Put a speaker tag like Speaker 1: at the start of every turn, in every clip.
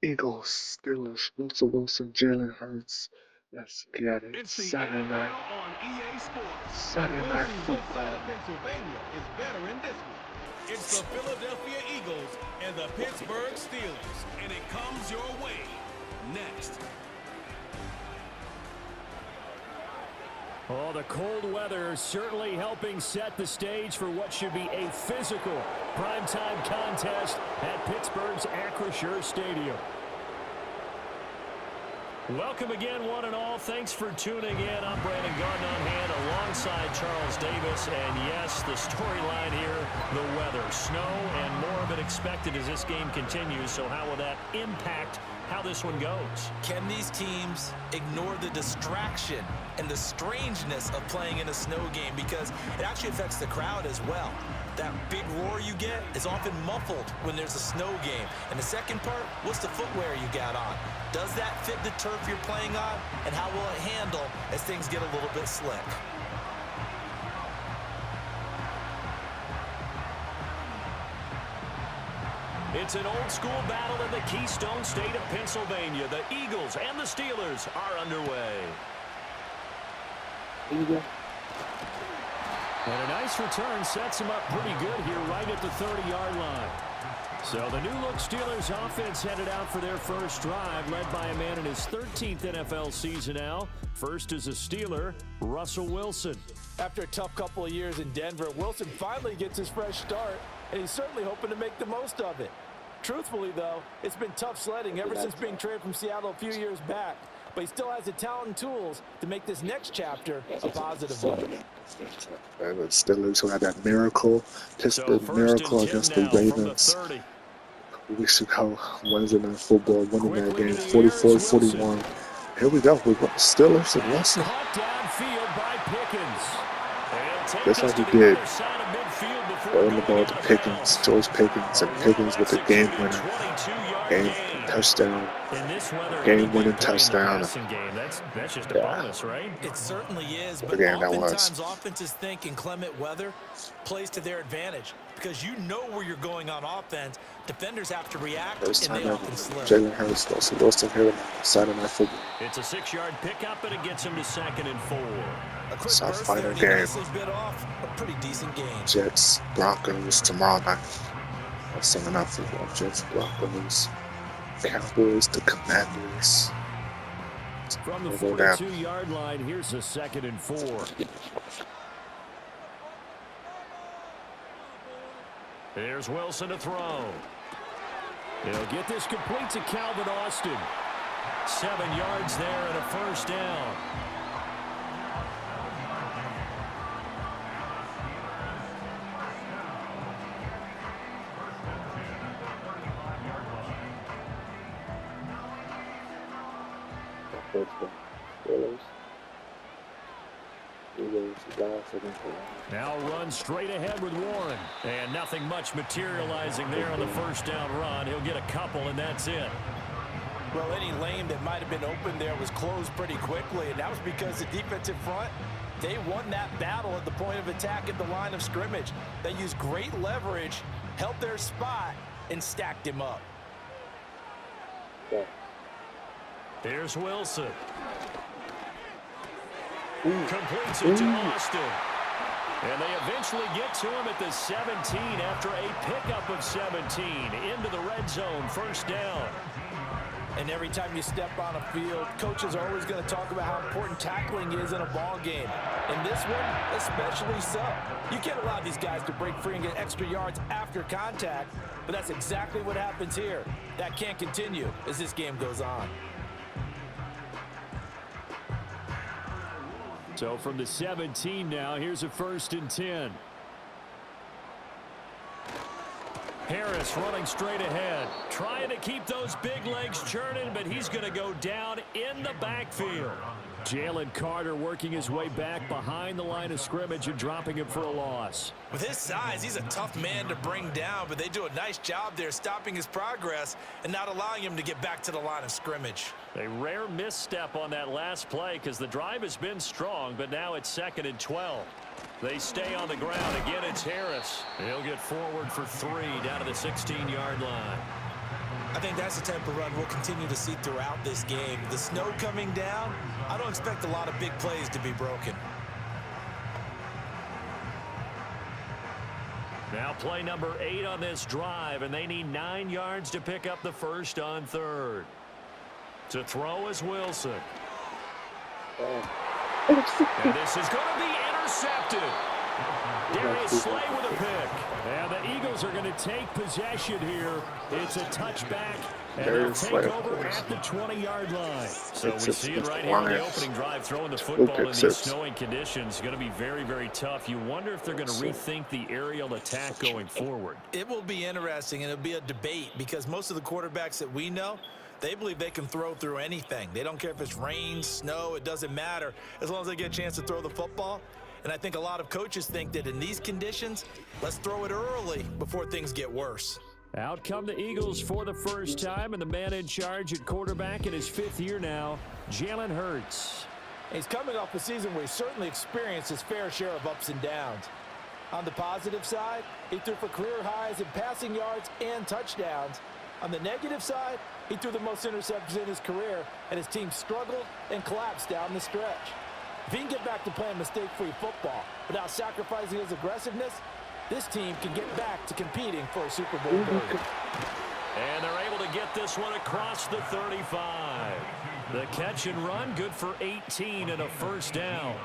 Speaker 1: Eagles, Steelers, Russell Wilson, Jalen Hurts. Let's get it.
Speaker 2: It's the
Speaker 1: Saturday night.
Speaker 2: NFL on EA Sports.
Speaker 1: Saturday
Speaker 2: We'll
Speaker 1: night
Speaker 2: see which side
Speaker 1: football.
Speaker 2: of Pennsylvania is better in this one. It's the Philadelphia Eagles and the Pittsburgh Steelers, and it comes your way next.
Speaker 3: Oh, the cold weather certainly helping set the stage for what should be a physical primetime contest at Pittsburgh's Acrisure Stadium. Welcome again, one and all. Thanks for tuning in. I'm Brandon Gardner-Hand alongside Charles Davis. And yes, the storyline here, the weather. Snow and more of it expected as this game continues. So how will that impact how this one goes?
Speaker 4: Can these teams ignore the distraction and the strangeness of playing in a snow game? Because it actually affects the crowd as well. That big roar you get is often muffled when there's a snow game. And the second part, what's the footwear you got on? Does that fit the turf you're playing on? And how will it handle as things get a little bit slick?
Speaker 3: It's an old-school battle in the Keystone State of Pennsylvania. The Eagles and the Steelers are underway.
Speaker 1: Eagle.
Speaker 3: And a nice return sets him up pretty good here right at the 30-yard line. So the new-look Steelers offense headed out for their first drive, led by a man in his 13th NFL season now. First is a Steeler, Russell Wilson.
Speaker 5: After a tough couple of years in Denver, Wilson finally gets his fresh start, and he's certainly hoping to make the most of it. Truthfully, though, it's been tough sledding ever since being traded from Seattle a few years back. But he still has the talent and tools to make this next chapter a positive one.
Speaker 1: And the Steelers who had that miracle, Pittsburgh miracle against the Ravens. Weeks ago, Wednesday Night Football, winning that game 44-41. Here we go. We got the Steelers and Russell. That's how we did. Throwing the ball to Pickens, George Pickens, and Pickens with the game winner. Game touchdown. Game-winning touchdown.
Speaker 3: That's just a bonus, right?
Speaker 4: It certainly is, but
Speaker 1: Again,
Speaker 4: oftentimes offenses think inclement weather plays to their advantage because you know where you're going on offense. Defenders have to react,
Speaker 1: First
Speaker 4: and
Speaker 1: time
Speaker 4: they
Speaker 1: ever.
Speaker 4: often slip.
Speaker 1: Jalen Hurts, Russell Wilson here on Saturday Night Football.
Speaker 3: It's a 6-yard pickup, and it gets him to 2nd and 4.
Speaker 4: A quick
Speaker 1: South
Speaker 4: burst
Speaker 1: final
Speaker 4: there, and
Speaker 1: game.
Speaker 4: he nicely bit off a pretty decent game.
Speaker 1: Jets, Broncos tomorrow night. Sunday Night Football. Jets, Broncos, Cowboys, the Commanders.
Speaker 3: From the 42-yard line, here's a 2nd and 4. There's Wilson to throw. He'll get this complete to Calvin Austin. 7 yards there and a first down. Now run straight ahead with Warren. And nothing much materializing there on the first down run. He'll get a couple, and that's it.
Speaker 5: Well, any lane that might have been open there was closed pretty quickly, and that was because the defensive front, they won that battle at the point of attack at the line of scrimmage. They used great leverage, held their spot, and stacked him up.
Speaker 3: Here's Wilson. Completes it to Austin. And they eventually get to him at the 17 after a pickup of 17 into the red zone, first down.
Speaker 5: And every time you step on a field, coaches are always going to talk about how important tackling is in a ball game. In this one, especially so. You can't allow these guys to break free and get extra yards after contact, but that's exactly what happens here. That can't continue as this game goes on.
Speaker 3: So from the 17 now, here's a 1st and 10. Harris running straight ahead, trying to keep those big legs churning, but he's going to go down in the backfield. Jalen Carter working his way back behind the line of scrimmage and dropping him for a loss.
Speaker 4: With his size, he's a tough man to bring down, but they do a nice job there stopping his progress and not allowing him to get back to the line of scrimmage.
Speaker 3: A rare misstep on that last play because the drive has been strong, but now it's 2nd and 12. They stay on the ground. Again, it's Harris. He'll get forward for 3 down to the 16-yard line.
Speaker 4: I think that's the type of run we'll continue to see throughout this game. The snow coming down, I don't expect a lot of big plays to be broken.
Speaker 3: Now play number 8 on this drive, and they need 9 yards to pick up the first on 3rd. To throw is Wilson. And this is going to be intercepted. Darius Slay with a pick. And the Eagles are going to take possession here. It's a touchback, and they'll take over at the 20-yard line. So we see it right here in the opening drive, throwing the football in these snowing conditions. Going to be very, very tough. You wonder if they're going to rethink the aerial attack going forward.
Speaker 4: It will be interesting, and it'll be a debate because most of the quarterbacks that we know, they believe they can throw through anything. They don't care if it's rain, snow, it doesn't matter as long as they get a chance to throw the football. And I think a lot of coaches think that in these conditions, let's throw it early before things get worse.
Speaker 3: Out come the Eagles for the first time, and the man in charge at quarterback in his 5th year now, Jalen Hurts.
Speaker 5: He's coming off a season where he certainly experienced his fair share of ups and downs. On the positive side, he threw for career highs in passing yards and touchdowns. On the negative side, he threw the most interceptions in his career, and his team struggled and collapsed down the stretch. If he can get back to playing mistake-free football without sacrificing his aggressiveness, this team can get back to competing for a Super Bowl berth.
Speaker 3: And they're able to get this one across the 35. The catch and run, good for 18 and a first down.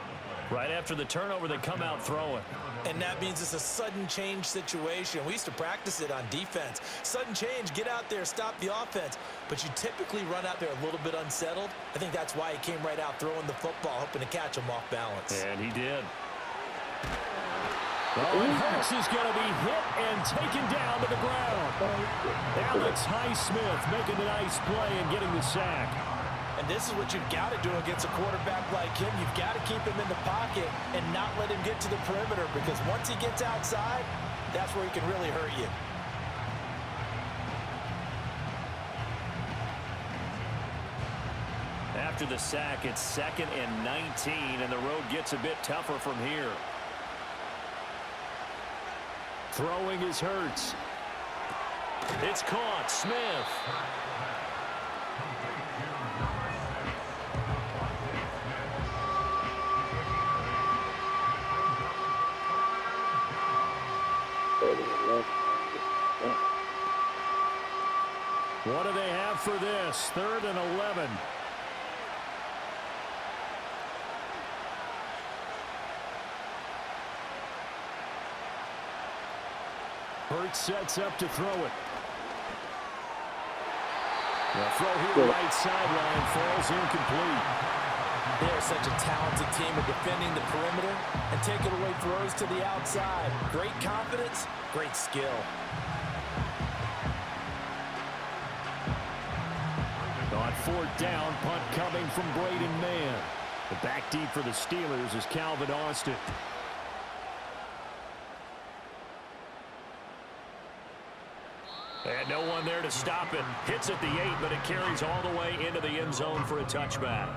Speaker 3: Right after the turnover, they come out throwing.
Speaker 4: And that means it's a sudden change situation. We used to practice it on defense. Sudden change, get out there, stop the offense. But you typically run out there a little bit unsettled. I think that's why he came right out throwing the football, hoping to catch him off balance.
Speaker 3: And he did. Oh, and Hurts is going to be hit and taken down to the ground. Alex Highsmith making a nice play and getting the sack.
Speaker 5: And this is what you've got to do against a quarterback like him. You've got to keep him in the pocket and not let him get to the perimeter, because once he gets outside, that's where he can really hurt you.
Speaker 3: After the sack, it's 2nd and 19, and the road gets a bit tougher from here. Throwing is Hurts. It's caught. Smith. What do they have for this? 3rd and 11. Hurts sets up to throw it. The throw here right sideline falls incomplete.
Speaker 5: They're such a talented team at defending the perimeter and taking away throws to the outside. Great confidence, great skill.
Speaker 3: On 4th down, punt coming from Braden Mann. The back deep for the Steelers is Calvin Austin. And no one there to stop it. Hits at the 8, but it carries all the way into the end zone for a touchback.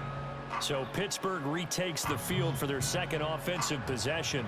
Speaker 3: So Pittsburgh retakes the field for their 2nd offensive possession.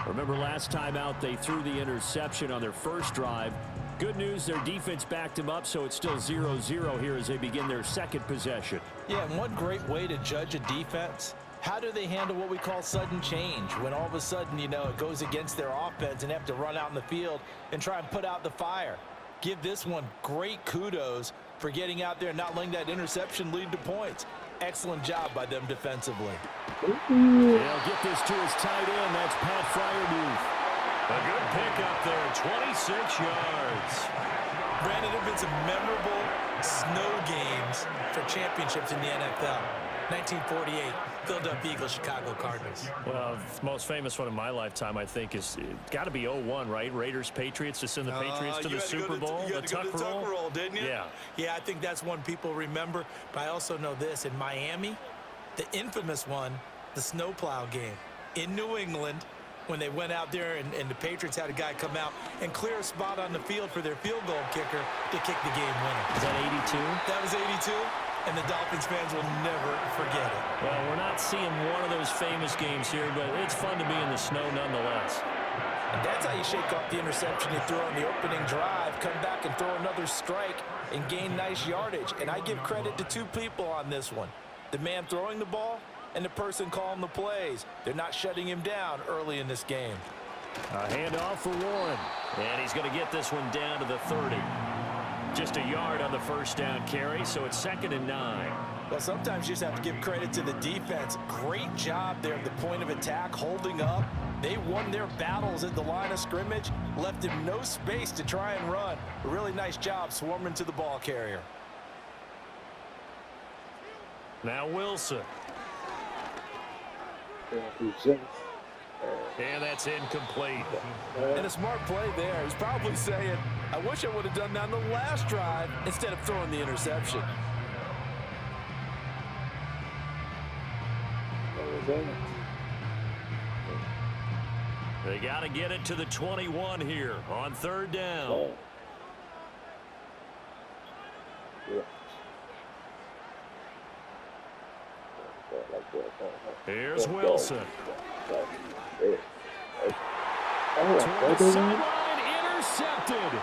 Speaker 3: Remember last time out they threw the interception on their first drive. Good news, their defense backed them up, so it's still 0-0 here as they begin their 2nd possession.
Speaker 5: Yeah, and one great way to judge a defense, how do they handle what we call sudden change? When all of a sudden, you know, it goes against their offense and they have to run out in the field and try and put out the fire. Give this one great kudos for getting out there and not letting that interception lead to points. Excellent job by them defensively.
Speaker 3: They'll get this to his tight end. That's Pat Freiermuth. A good pick up there, 26 yards.
Speaker 4: Brandon, there have been some memorable snow games for championships in the NFL. 1948, Philadelphia Eagles, Chicago Cardinals.
Speaker 3: Well, the most famous one in my lifetime, I think, is got to be 01, right? Raiders, Patriots, to send the Patriots to the Super Bowl.
Speaker 4: You had to go to the Tuck roll, didn't you?
Speaker 3: Yeah.
Speaker 4: Yeah, I think that's one people remember. But I also know this. In Miami, the infamous one, the snowplow game in New England, when they went out there and the Patriots had a guy come out and clear a spot on the field for their field goal kicker to kick the game winner.
Speaker 3: Is that 82?
Speaker 4: That was 82, and the Dolphins fans will never forget it.
Speaker 3: Well, we're not seeing one of those famous games here, but it's fun to be in the snow nonetheless.
Speaker 5: And that's how you shake off the interception you threw on the opening drive, come back and throw another strike and gain nice yardage. And I give credit to two people on this one. The man throwing the ball and the person calling the plays. They're not shutting him down early in this game.
Speaker 3: A handoff for Warren. And he's going to get this one down to the 30. Just a yard on the first down carry, so it's 2nd and 9.
Speaker 5: Well, sometimes you just have to give credit to the defense. Great job there at the point of attack, holding up. They won their battles at the line of scrimmage, left him no space to try and run. A really nice job swarming to the ball carrier.
Speaker 3: Now Wilson. And that's incomplete.
Speaker 5: And a smart play there. He's probably saying, I wish I would have done that on the last drive instead of throwing the interception.
Speaker 3: They got to get it to the 21 here on 3rd down. Here's Wilson. Toward the sideline, intercepted.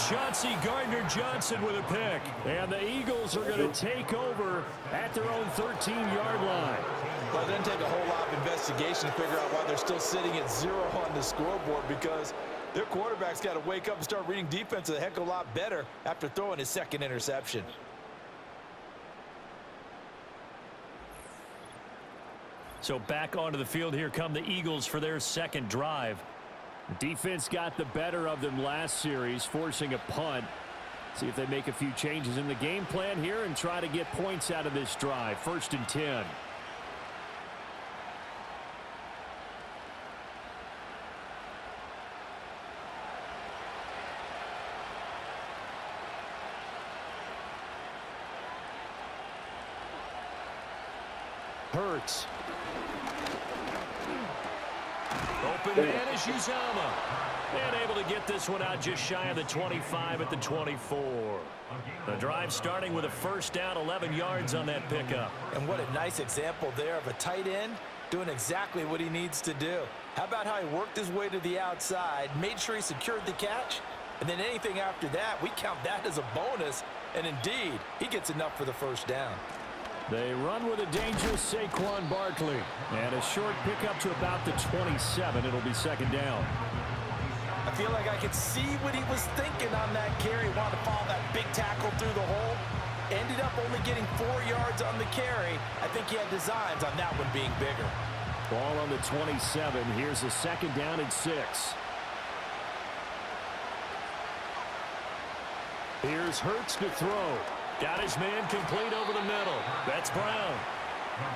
Speaker 3: Chauncey Gardner-Johnson with a pick. And the Eagles are going to take over at their own 13-yard line.
Speaker 5: Well, it doesn't take a whole lot of investigation to figure out why they're still sitting at 0 on the scoreboard, because their quarterback's got to wake up and start reading defense a heck of a lot better after throwing his 2nd interception.
Speaker 3: So back onto the field here come the Eagles for their 2nd drive. Defense got the better of them last series, forcing a punt. See if they make a few changes in the game plan here and try to get points out of this drive. 1st and 10. Hurts. Open man is Uzama. And able to get this one out just shy of the 25 at the 24. The drive starting with a 1st down, 11 yards on that pickup.
Speaker 5: And what a nice example there of a tight end doing exactly what he needs to do. How about how he worked his way to the outside, made sure he secured the catch, and then anything after that, we count that as a bonus. And indeed, he gets enough for the 1st down.
Speaker 3: They run with a dangerous Saquon Barkley. And a short pickup to about the 27. It'll be 2nd down.
Speaker 5: I feel like I could see what he was thinking on that carry. Wanted to follow that big tackle through the hole. Ended up only getting 4 yards on the carry. I think he had designs on that one being bigger.
Speaker 3: Ball on the 27. Here's a 2nd down and 6. Here's Hurts to throw. Got his man complete over the middle. That's Brown.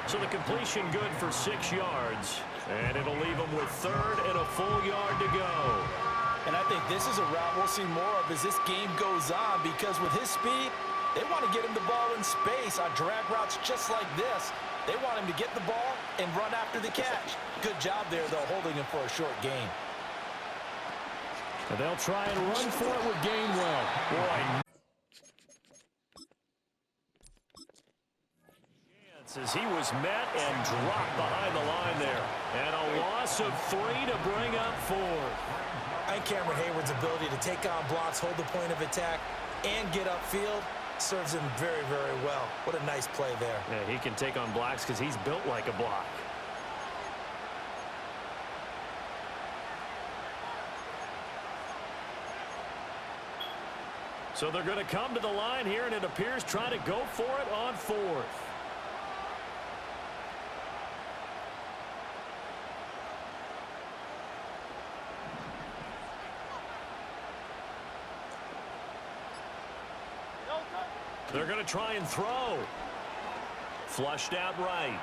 Speaker 3: So the completion good for 6 yards. And it'll leave him with 3rd and a full yard to go.
Speaker 5: And I think this is a route we'll see more of as this game goes on, because with his speed, they want to get him the ball in space on drag routes just like this. They want him to get the ball and run after the catch. Good job there, though, holding him for a short gain.
Speaker 3: And they'll try and run for it with Gainwell. Boy. As he was met and dropped behind the line there. And a loss of 3 to bring up 4.
Speaker 5: And Cameron Hayward's ability to take on blocks, hold the point of attack, and get upfield serves him very, very well. What a nice play there.
Speaker 3: Yeah, he can take on blocks because he's built like a block. So they're going to come to the line here, and it appears trying to go for it on 4th. They're going to try and throw. Flushed out right.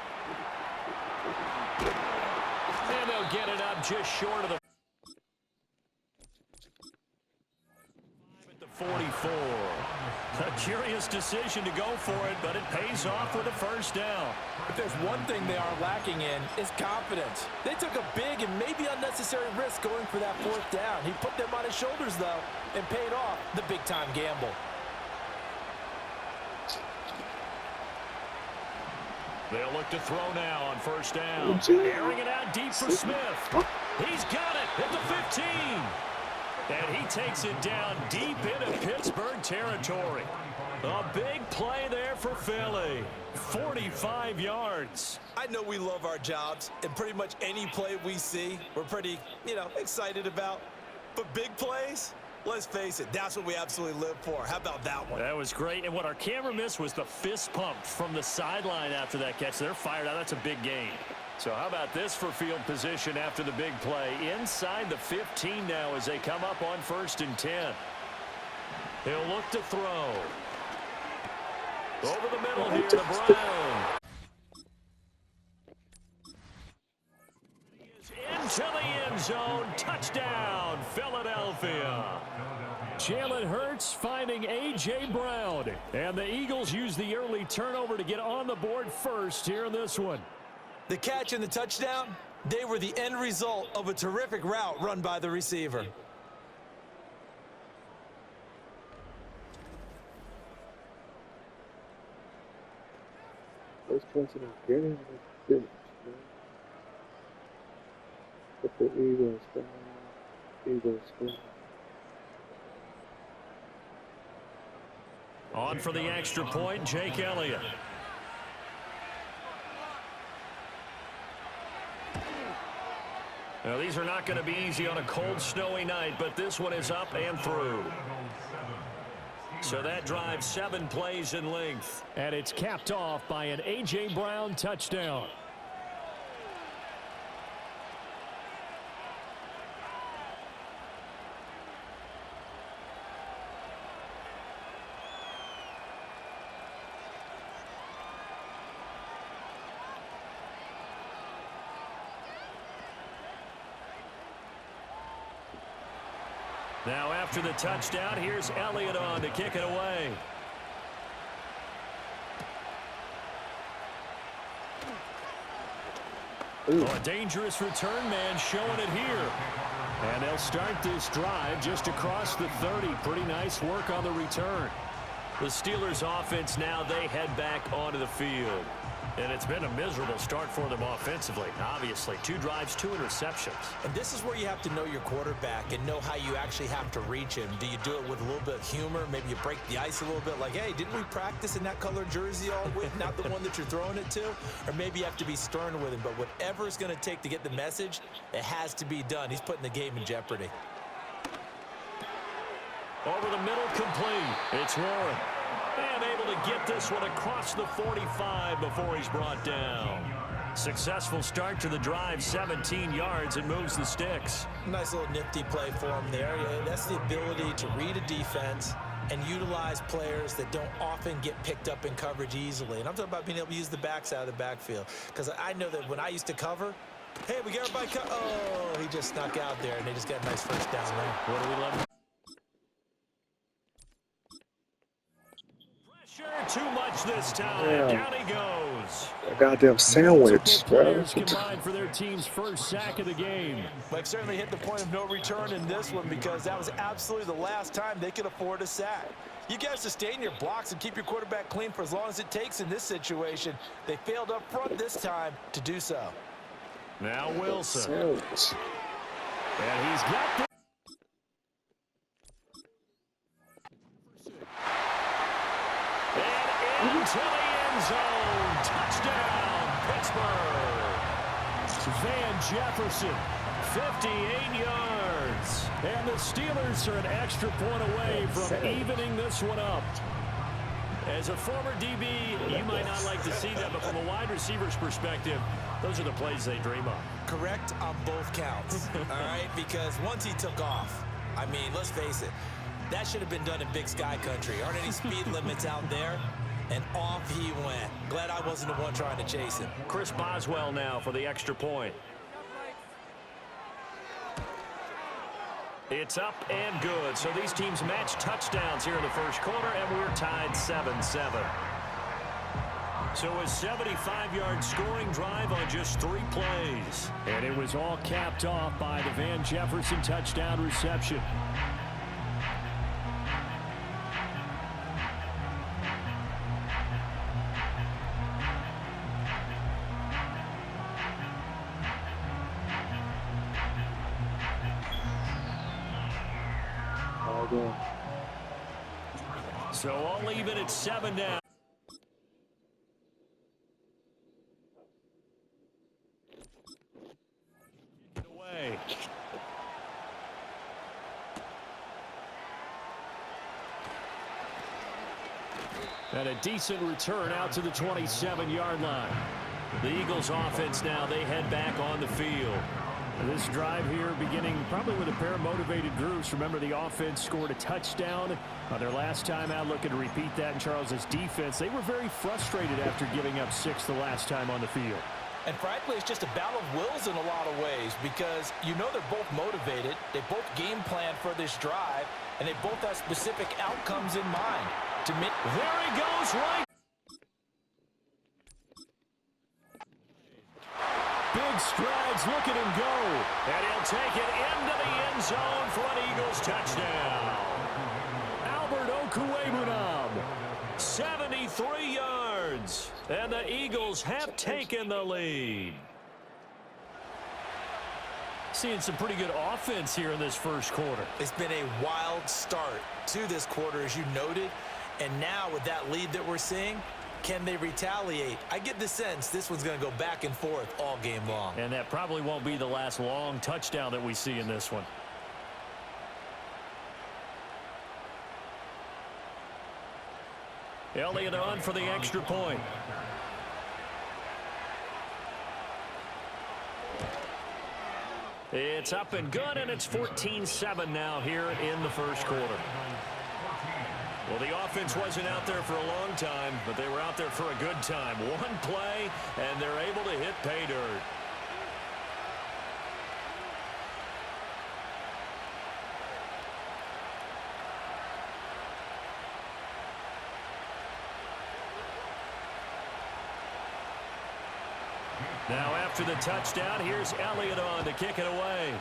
Speaker 3: And they'll get it up just short of the 44. A curious decision to go for it, but it pays off with a 1st down.
Speaker 5: If there's one thing they are lacking in, it's confidence. They took a big and maybe unnecessary risk going for that 4th down. He put them on his shoulders, though, and paid off the big-time gamble.
Speaker 3: They'll look to throw now on 1st down. Airing it out deep for Smith. He's got it at the And he takes it down deep into Pittsburgh territory. A big play there for Philly. 45 yards.
Speaker 4: I know we love our jobs, and pretty much any play we see, we're pretty, excited about. But big plays, let's face it, that's what we absolutely live for. How about that one?
Speaker 3: That was great. And what our camera missed was the fist pump from the sideline after that catch. They're fired out. That's a big gain. So how about this for field position after the big play? Inside the 15 now as they come up on 1st and 10. He'll look to throw. Over the middle here to Brown. Into the end zone. Touchdown, Philadelphia. Jalen Hurts finding A.J. Brown. And the Eagles use the early turnover to get on the board first here in this one.
Speaker 4: The catch and the touchdown, they were the end result of a terrific route run by the receiver.
Speaker 1: First person I'm getting the finish, man. But the Eagles, man. Eagles, man.
Speaker 3: On for the extra point, Jake Elliott. Now, these are not going to be easy on a cold, snowy night, but this one is up and through. So that drives 7 plays in length. And it's capped off by an A.J. Brown touchdown. Now after the touchdown, here's Elliott on to kick it away. Oh, a dangerous return man showing it here. And they'll start this drive just across the 30. Pretty nice work on the return. The Steelers offense now, they head back onto the field. And it's been a miserable start for them offensively, obviously. 2 drives, 2 interceptions.
Speaker 4: And this is where you have to know your quarterback and know how you actually have to reach him. Do you do it with a little bit of humor? Maybe you break the ice a little bit like, hey, didn't we practice in that color jersey all week, not the one that you're throwing it to? Or maybe you have to be stern with him. But whatever it's going to take to get the message, it has to be done. He's putting the game in jeopardy.
Speaker 3: Over the middle, complete. It's Warren. And able to get this one across the 45 before he's brought down. Successful start to the drive, 17 yards, and moves the sticks.
Speaker 4: Nice little nifty play for him there. That's the ability to read a defense and utilize players that don't often get picked up in coverage easily. And I'm talking about being able to use the backs out of the backfield. Because I know that when I used to cover, hey, we got everybody oh, he just snuck out there, and they just got a nice first down there.
Speaker 3: What do we love? Too much this time.
Speaker 1: Yeah.
Speaker 3: Down he goes.
Speaker 1: A goddamn sandwich, bro.
Speaker 3: Players combined for their team's first sack of the game.
Speaker 5: Mike certainly hit the point of no return in this one because that was absolutely the last time they could afford a sack. You guys sustain your blocks and keep your quarterback clean for as long as it takes in this situation. They failed up front this time to do so.
Speaker 3: Now Wilson.
Speaker 1: Sandwich.
Speaker 3: And he's got the into the end zone. Touchdown, Pittsburgh. Van Jefferson, 58 yards. And the Steelers are an extra point away from evening this one up. As a former DB, you might not like to see that, but from a wide receiver's perspective, those are the plays they dream of.
Speaker 4: Correct on both counts, all right? Because once he took off, I mean, let's face it, that should have been done in Big Sky Country. Aren't any speed limits out there? And off he went. Glad I wasn't the one trying to chase him.
Speaker 3: Chris Boswell now for the extra point. It's up and good. So these teams match touchdowns here in the first quarter, and we're tied 7-7. So a 75-yard scoring drive on just 3 plays. And it was all capped off by the Van Jefferson touchdown reception.
Speaker 1: all game.
Speaker 3: So all even at 7 now. Away. And a decent return out to the 27-yard line. The Eagles offense now, they head back on the field. This drive here beginning probably with a pair of motivated groups. Remember, the offense scored a touchdown on their last time out, looking to repeat that in Charles's defense. They were very frustrated after giving up 6 the last time on the field.
Speaker 5: And frankly, it's just a battle of wills in a lot of ways because you know they're both motivated, they both game plan for this drive, and they both have specific outcomes in mind.
Speaker 3: There he goes, right. Big strides, look at him go. And he'll take it into the end zone for an Eagles touchdown. Albert Okwuegbunam, 73 yards. And the Eagles have taken the lead. Seeing some pretty good offense here in this first quarter.
Speaker 4: It's been a wild start to this quarter, as you noted. And now with that lead that we're seeing, can they retaliate? I get the sense this one's going to go back and forth all game long.
Speaker 3: And that probably won't be the last long touchdown that we see in this one. Elliott on for the extra point. It's up and good, and it's 14-7 now here in the first quarter. Well, the offense wasn't out there for a long time, but they were out there for a good time. One play, and they're able to hit pay dirt. Now after the touchdown, here's Elliott on to kick it away.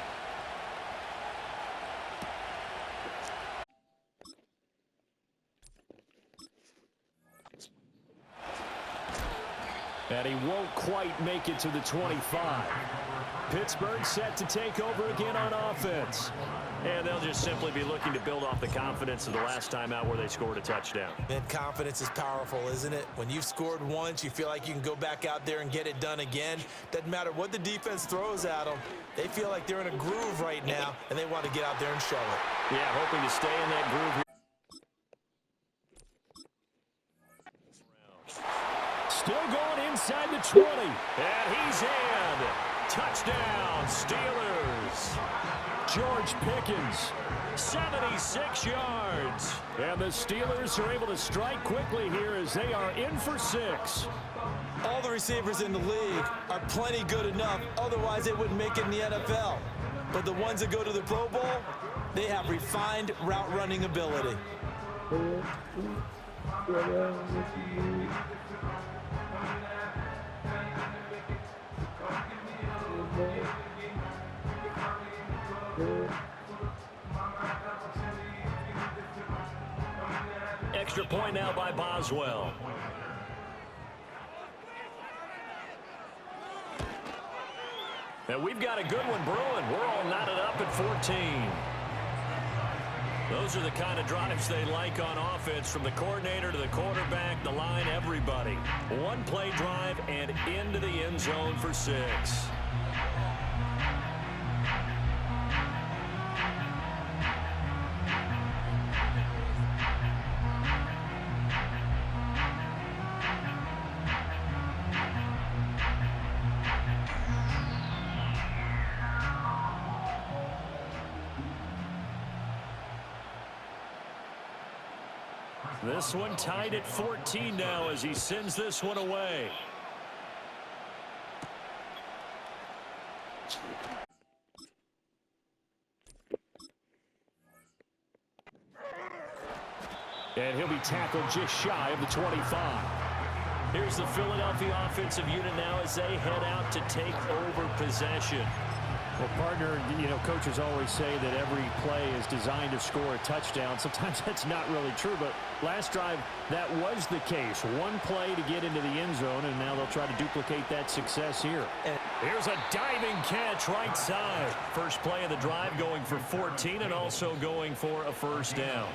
Speaker 3: And he won't quite make it to the 25. Pittsburgh set to take over again on offense. And they'll just simply be looking to build off the confidence of the last time out where they scored a touchdown.
Speaker 4: And confidence is powerful, isn't it? When you've scored once, you feel like you can go back out there and get it done again. Doesn't matter what the defense throws at them. They feel like they're in a groove right now, and they want to get out there and show it.
Speaker 3: Yeah, hoping to stay in that groove here. Still going inside the 20. And he's in. Touchdown, Steelers. George Pickens, 76 yards. And the Steelers are able to strike quickly here as they are in for 6.
Speaker 4: All the receivers in the league are plenty good enough. Otherwise, they wouldn't make it in the NFL. But the ones that go to the Pro Bowl, they have refined route running ability.
Speaker 3: Extra point now by Boswell. And we've got a good one brewing. We're all knotted up at 14. Those are the kind of drives they like on offense, from the coordinator to the quarterback, the line, everybody. One play drive and into the end zone for 6. This one tied at 14 now as he sends this one away. And he'll be tackled just shy of the 25. Here's the Philadelphia offensive unit now as they head out to take over possession. Well, partner, you know, coaches always say that every play is designed to score a touchdown. Sometimes that's not really true, but last drive, that was the case. One play to get into the end zone, and now they'll try to duplicate that success here.
Speaker 4: And
Speaker 3: Here's a diving catch right side. First play of the drive going for 14 and also going for a first down.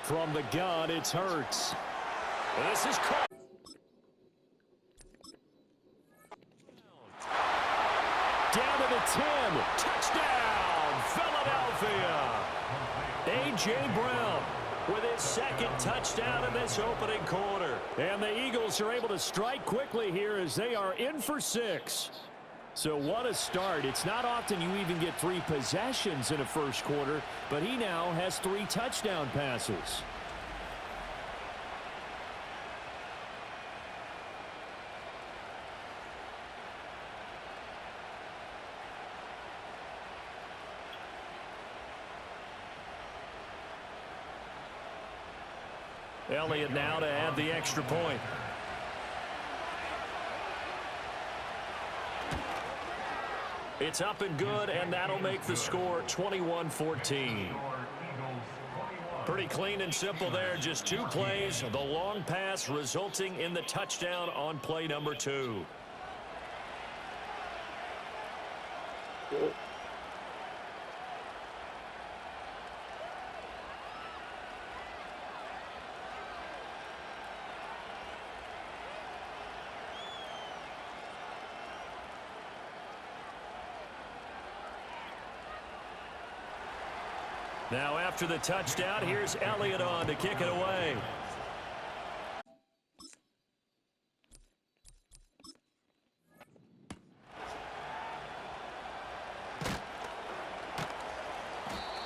Speaker 3: From the gun, it's Hurts. This is caught. Down to the 10. Touchdown, Philadelphia. A.J. Brown with his second touchdown in this opening quarter. And the Eagles are able to strike quickly here as they are in for 6. So what a start. It's not often you even get 3 possessions in a first quarter, but he now has 3 touchdown passes. Elliott now to add the extra point. It's up and good, and that'll make the score 21-14. Pretty clean and simple there. Just 2 plays. The long pass resulting in the touchdown on play number 2. Now after the touchdown, here's Elliott on to kick it away.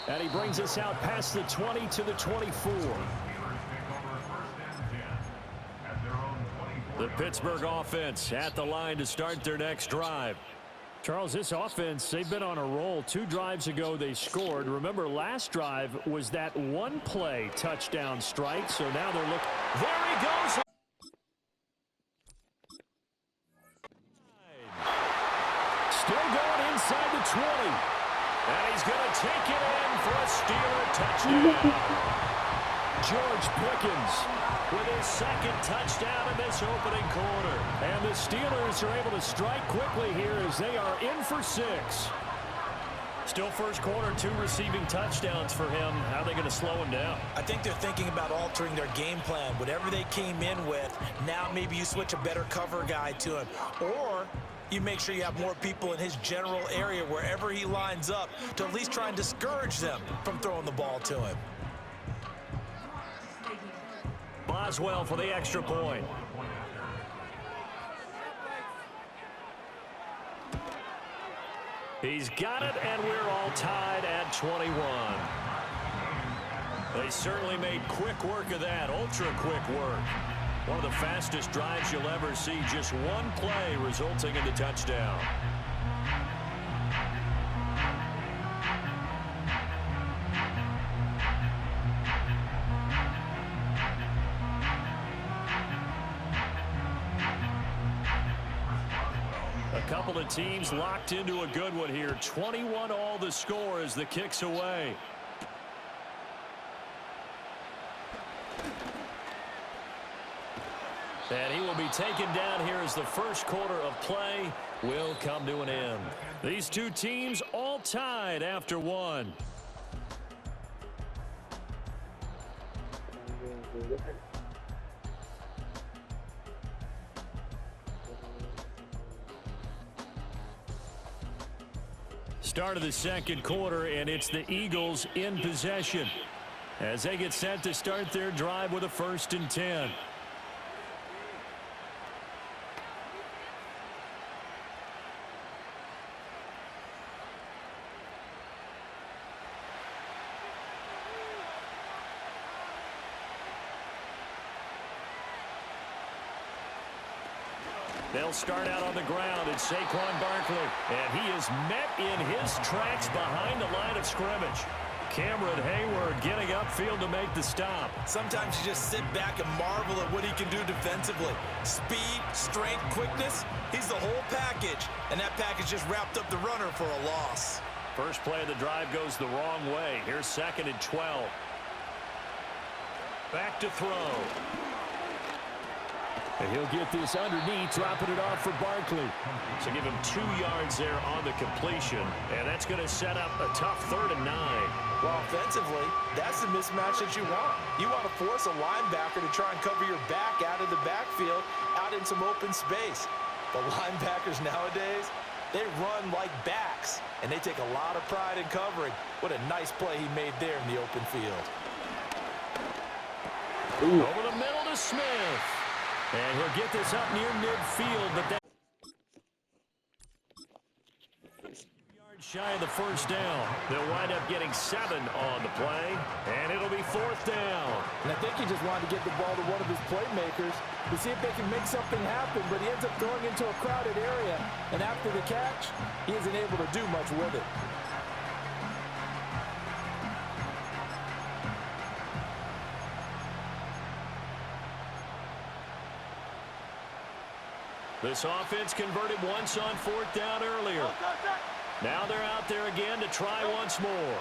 Speaker 3: And he brings us out past the 20 to the 24. The Pittsburgh offense at the line to start their next drive. Charles, this offense, they've been on a roll. 2 drives ago, they scored. Remember, last drive was that 1-play touchdown strike. So now they're looking. There he goes. Still going inside the 20. And he's going to take it in for a Steeler touchdown. George Pickens with his second touchdown in this opening quarter. And the Steelers are able to strike quickly here as they are in for 6. Still first quarter, 2 receiving touchdowns for him. How are they going to slow him down?
Speaker 4: I think they're thinking about altering their game plan. Whatever they came in with, now maybe you switch a better cover guy to him. Or you make sure you have more people in his general area wherever he lines up to at least try and discourage them from throwing the ball to him.
Speaker 3: Boswell for the extra point. He's got it, and we're all tied at 21. They certainly made quick work of that, ultra-quick work. One of the fastest drives you'll ever see, just 1 play resulting in the touchdown. A couple of teams locked into a good one here. 21 all the score as the kick's away. And he will be taken down here as the first quarter of play will come to an end. These 2 teams all tied after 1. Start of the second quarter, and it's the Eagles in possession as they get set to start their drive with a 1st and 10. They'll start out on the ground. It's Saquon Barkley, and he is met in his tracks behind the line of scrimmage. Cameron Hayward getting upfield to make the stop.
Speaker 4: Sometimes you just sit back and marvel at what he can do defensively. Speed, strength, quickness, he's the whole package. And that package just wrapped up the runner for a loss.
Speaker 3: First play of the drive goes the wrong way. Here's 2nd and 12. Back to throw. And he'll get this underneath, dropping it off for Barkley. So give him 2 yards there on the completion. And that's going to set up a tough 3rd and 9.
Speaker 5: Well, offensively, that's the mismatch that you want. You want to force a linebacker to try and cover your back out of the backfield, out in some open space. The linebackers nowadays, they run like backs, and they take a lot of pride in covering. What a nice play he made there in the open field.
Speaker 3: Ooh. Over the middle to Smith. And he'll get this up near midfield, but that yards shy of the first down. They'll wind up getting 7 on the play, and it'll be 4th down.
Speaker 5: And I think he just wanted to get the ball to one of his playmakers to see if they can make something happen, but he ends up throwing into a crowded area, and after the catch, he isn't able to do much with it.
Speaker 3: This offense converted once on 4th down earlier. Now they're out there again to try once more.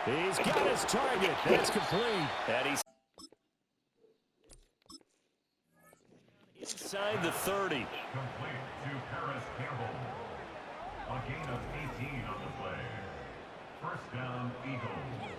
Speaker 3: He's got his target. That's complete. And he's inside the 30.
Speaker 6: Complete to Paris Campbell. A gain of 18 on the play. First down, Eagles.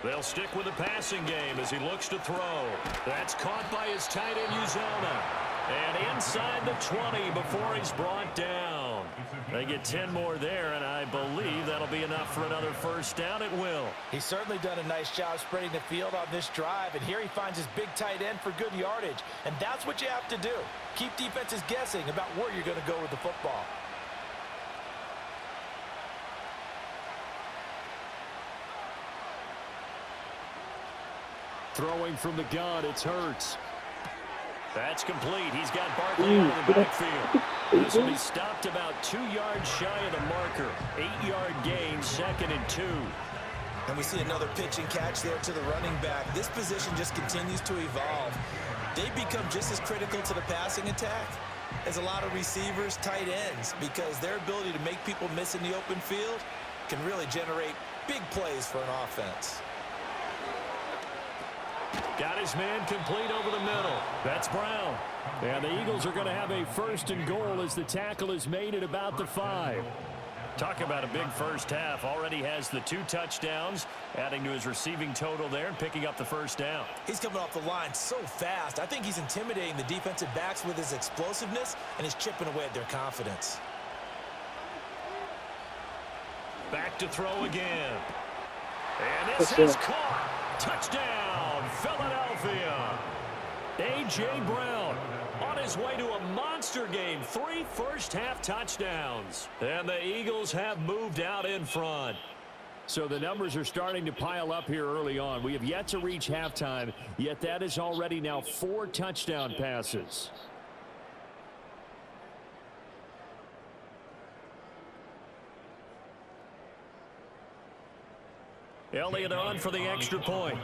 Speaker 3: They'll stick with the passing game as he looks to throw. That's caught by his tight end, Uzoma. And inside the 20 before he's brought down. They get 10 more there, and I believe that'll be enough for another first down. It will.
Speaker 5: He's certainly done a nice job spreading the field on this drive, and here he finds his big tight end for good yardage. And that's what you have to do. Keep defenses guessing about where you're going to go with the football.
Speaker 3: Throwing from the gun, it's Hurts. That's complete. He's got Barkley out of the backfield. This will be stopped about 2 yards shy of the marker. 8-yard gain, 2nd and 2.
Speaker 4: And we see another pitch and catch there to the running back. This position just continues to evolve. They become just as critical to the passing attack as a lot of receivers, tight ends, because their ability to make people miss in the open field can really generate big plays for an offense.
Speaker 3: Got his man complete over the middle. That's Brown. And the Eagles are going to have a 1st and goal as the tackle is made at about the 5. Talk about a big first half. Already has the 2 touchdowns, adding to his receiving total there and picking up the first down.
Speaker 4: He's coming off the line so fast. I think he's intimidating the defensive backs with his explosiveness, and he's chipping away at their confidence.
Speaker 3: Back to throw again. And this is caught. Touchdown, Philadelphia. A.J. Brown on his way to a monster game. 3 first-half touchdowns. And the Eagles have moved out in front. So the numbers are starting to pile up here early on. We have yet to reach halftime, yet that is already now 4 touchdown passes. Elliott on for the extra point.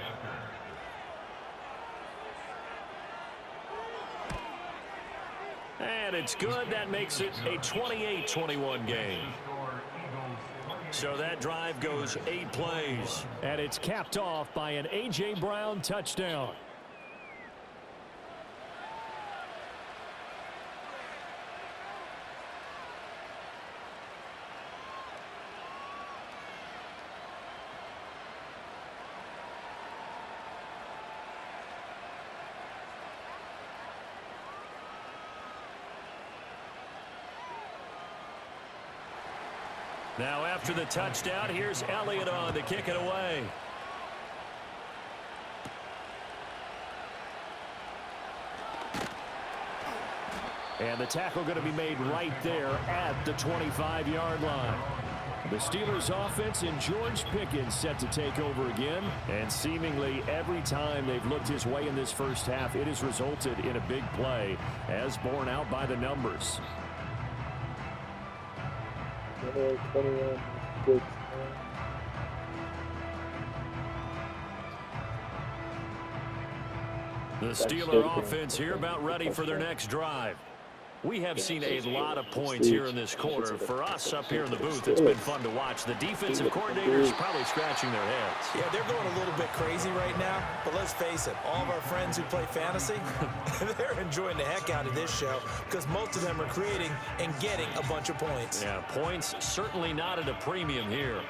Speaker 3: And it's good. That makes it a 28-21 game. So that drive goes 8 plays. And it's capped off by an A.J. Brown touchdown. Now after the touchdown, here's Elliott on to kick it away. And the tackle going to be made right there at the 25-yard line. The Steelers offense and George Pickens set to take over again. And seemingly every time they've looked his way in this first half, it has resulted in a big play, as borne out by the numbers. The Steeler offense here about ready for their next drive. We have seen a lot of points here in this quarter. For us up here in the booth, it's been fun to watch. The defensive coordinators probably scratching their heads.
Speaker 4: Yeah, they're going a little bit crazy right now, but let's face it, all of our friends who play fantasy, they're enjoying the heck out of this show because most of them are creating and getting a bunch of points.
Speaker 3: Yeah, points certainly not at a premium here.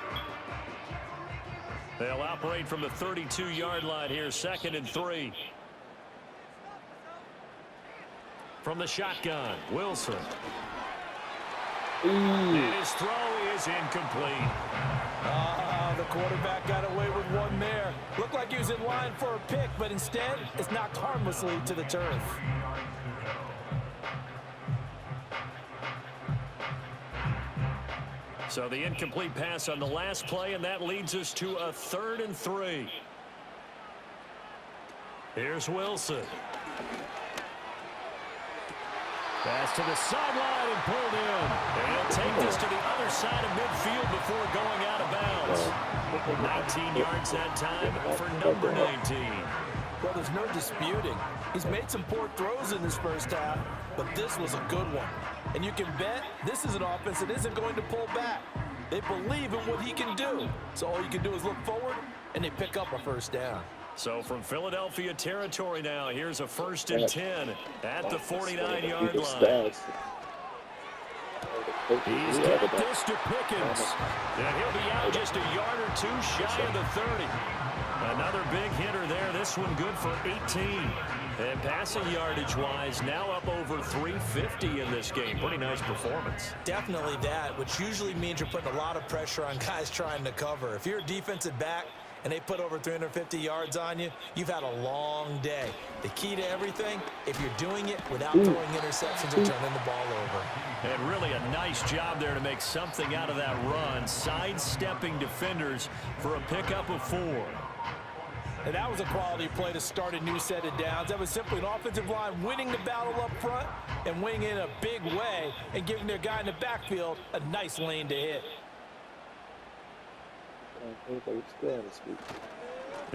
Speaker 3: They'll operate from the 32-yard line here, 2nd and 3. From the shotgun, Wilson. And his throw is incomplete.
Speaker 5: The quarterback got away with one there. Looked like he was in line for a pick, but instead, it's knocked harmlessly to the turf.
Speaker 3: So the incomplete pass on the last play, and that leads us to a 3rd and 3. Here's Wilson. Pass to the sideline and pulled in. And he'll take this to the other side of midfield before going out of bounds. 19 yards that time for number 19.
Speaker 5: Well, there's no disputing. He's made some poor throws in this first half, but this was a good one. And you can bet this is an offense that isn't going to pull back. They believe in what he can do. So all you can do is look forward, and they pick up a first down.
Speaker 3: So from Philadelphia territory now, here's a 1st and 10 at the 49-yard line. He's got this to Pickens. And he'll be out just a yard or two shy of the 30. Another big hitter there. This one good for 18. And passing yardage-wise, now up over 350 in this game. Pretty nice performance.
Speaker 4: Definitely that, which usually means you're putting a lot of pressure on guys trying to cover. If you're a defensive back, and they put over 350 yards on you, you've had a long day. The key to everything, if you're doing it without throwing interceptions or turning the ball over.
Speaker 3: And really a nice job there to make something out of that run, sidestepping defenders for a pickup of 4.
Speaker 5: And that was a quality play to start a new set of downs. That was simply an offensive line winning the battle up front and winning in a big way and giving their guy in the backfield a nice lane to hit.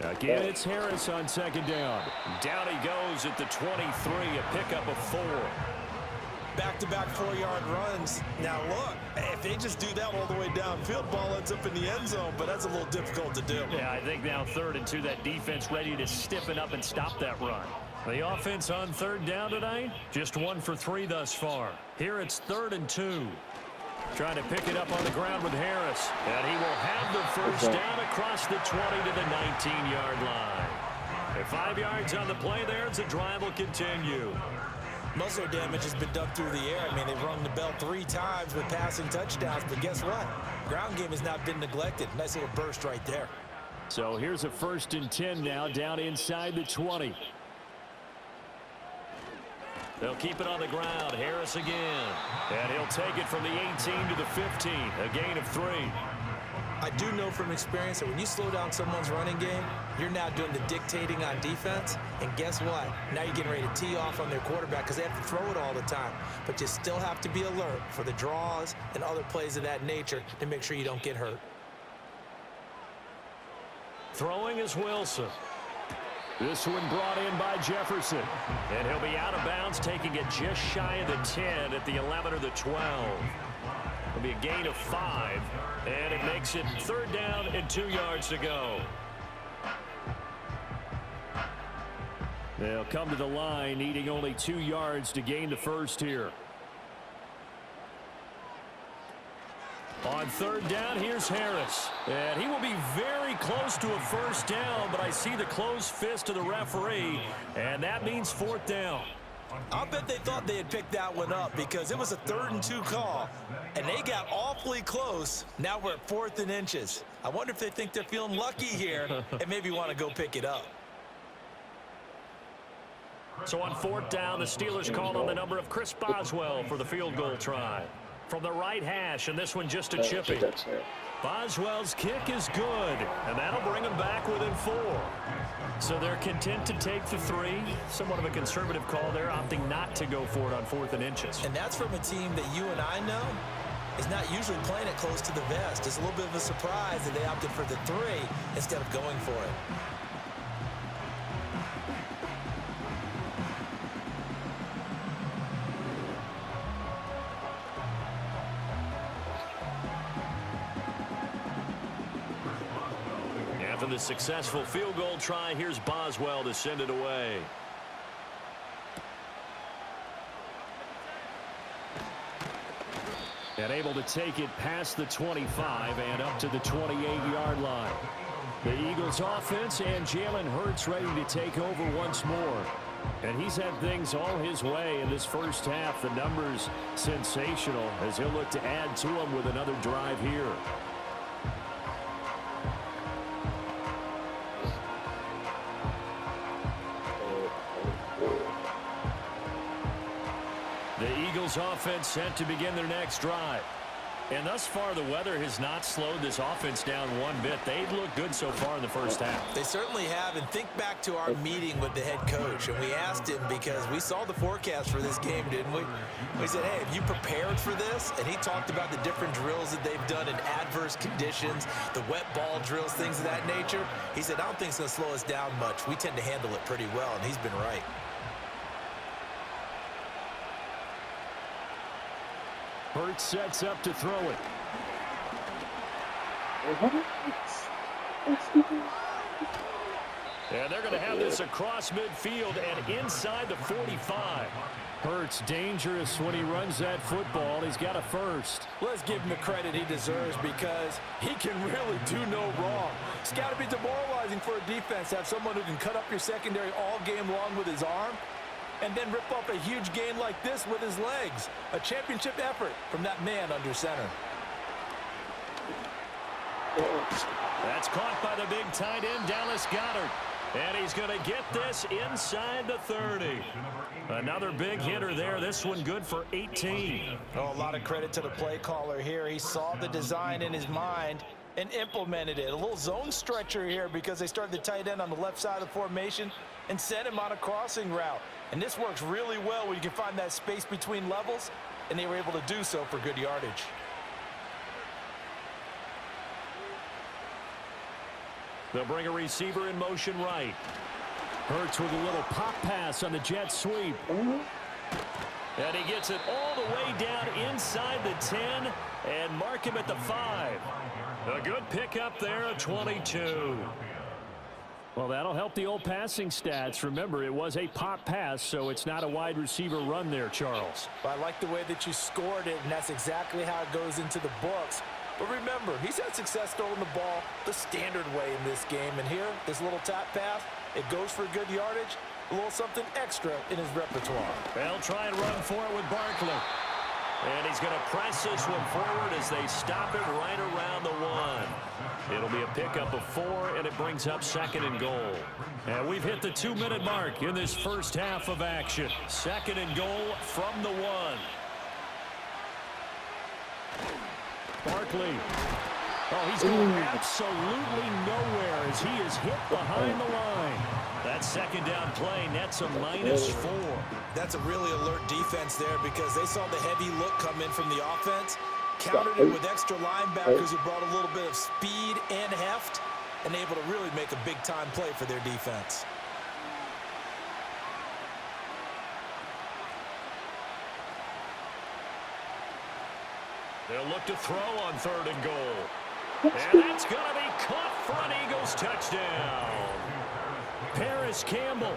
Speaker 3: Again, it's Harris on 2nd down. Down he goes at the 23, a pickup of 4.
Speaker 4: Back-to-back 4-yard runs. Now look, if they just do that all the way downfield, ball ends up in the end zone, but that's a little difficult to do.
Speaker 3: Yeah, I think now 3rd and 2, that defense ready to stiffen up and stop that run. The offense on 3rd down tonight, just 1 for 3 thus far. Here it's 3rd and 2. Trying to pick it up on the ground with Harris. And he will have the first down across the 20 to the 19-yard line. At 5 yards on the play there, the drive will continue.
Speaker 4: Most of their damage has been done through the air. I mean, they've rung the bell 3 times with passing touchdowns, but guess what? Ground game has not been neglected. Nice little burst right there.
Speaker 3: So here's a 1st and 10 now, down inside the 20. They'll keep it on the ground. Harris again. And he'll take it from the 18 to the 15. A gain of 3.
Speaker 4: I do know from experience that when you slow down someone's running game, you're now doing the dictating on defense. And guess what? Now you're getting ready to tee off on their quarterback because they have to throw it all the time. But you still have to be alert for the draws and other plays of that nature to make sure you don't get hurt.
Speaker 3: Throwing is Wilson. This one brought in by Jefferson. And he'll be out of bounds, taking it just shy of the 10 at the 11 or the 12. It'll be a gain of 5. And it makes it 3rd down and 2 yards to go. They'll come to the line, needing only 2 yards to gain the first here. On 3rd down, here's Harris. And he will be very close to a first down, but I see the closed fist of the referee, and that means 4th down.
Speaker 4: I'll bet they thought they had picked that one up because it was a 3rd and 2 call, and they got awfully close. Now we're at 4th and inches. I wonder if they think they're feeling lucky here and maybe want to go pick it up.
Speaker 3: So on 4th down, the Steelers call on the number of Chris Boswell for the field goal try. from the right hash, and this one just a chippy. Boswell's kick is good, and that'll bring them back within 4. So they're content to take the 3. Somewhat of a conservative call there, opting not to go for it on 4th and inches.
Speaker 4: And that's from a team that you and I know is not usually playing it close to the vest. It's a little bit of a surprise that they opted for the 3 instead of going for it.
Speaker 3: After the successful field goal try, here's Boswell to send it away. And able to take it past the 25 and up to the 28-yard line. The Eagles offense and Jalen Hurts ready to take over once more. And he's had things all his way in this first half. The numbers sensational as he'll look to add to them with another drive here. The Eagles offense set to begin their next drive. And thus far, the weather has not slowed this offense down one bit. They've looked good so far in the first half.
Speaker 4: They certainly have. And think back to our meeting with the head coach. And we asked him because we saw the forecast for this game, didn't we? We said, hey, have you prepared for this? And he talked about the different drills that they've done in adverse conditions, the wet ball drills, things of that nature. He said, I don't think it's going to slow us down much. We tend to handle it pretty well, and he's been right.
Speaker 3: Hurts sets up to throw it. And they're going to have this across midfield and inside the 45. Hurts dangerous when he runs that football. He's got a first.
Speaker 5: Let's give him the credit he deserves because he can really do no wrong. It's got to be demoralizing for a defense to have someone who can cut up your secondary all game long with his arm and then rip up a huge gain like this with his legs. A championship effort from that man under center.
Speaker 3: That's caught by the big tight end, Dallas Goedert. And he's going to get this inside the 30. Another big hitter there. This one good for 18.
Speaker 5: Oh, a lot of credit to the play caller here. He saw the design in his mind and implemented it. A little zone stretcher here because they started the tight end on the left side of the formation and sent him on a crossing route. And this works really well when you can find that space between levels, and they were able to do so for good yardage.
Speaker 3: They'll bring a receiver in motion right. Hurts with a little pop pass on the jet sweep. And he gets it all the way down inside the 10 and mark him at the 5. A good pickup there, a 22. Well, that'll help the old passing stats. Remember, it was a pop pass, so it's not a wide receiver run there, Charles.
Speaker 5: Well, I like the way that you scored it, and that's exactly how it goes into the books. But remember, he's had success throwing the ball the standard way in this game. And here, this little tap pass, it goes for good yardage, a little something extra in his repertoire.
Speaker 3: They'll try and run for it with Barkley. And he's going to press this one forward as they stop it right around the 1. It'll be a pickup of 4, and it brings up 2nd and goal. And we've hit the 2-minute mark in this first half of action. 2nd and goal from the 1. Barkley. Oh, he's going absolutely nowhere as he is hit behind the line. That 2nd down play nets a -4.
Speaker 4: That's a really alert defense there because they saw the heavy look come in from the offense, countered it with extra linebackers who brought a little bit of speed and heft, and able to really make a big-time play for their defense.
Speaker 3: They'll look to throw on 3rd and goal. And that's going to be caught for an Eagles touchdown. Paris Campbell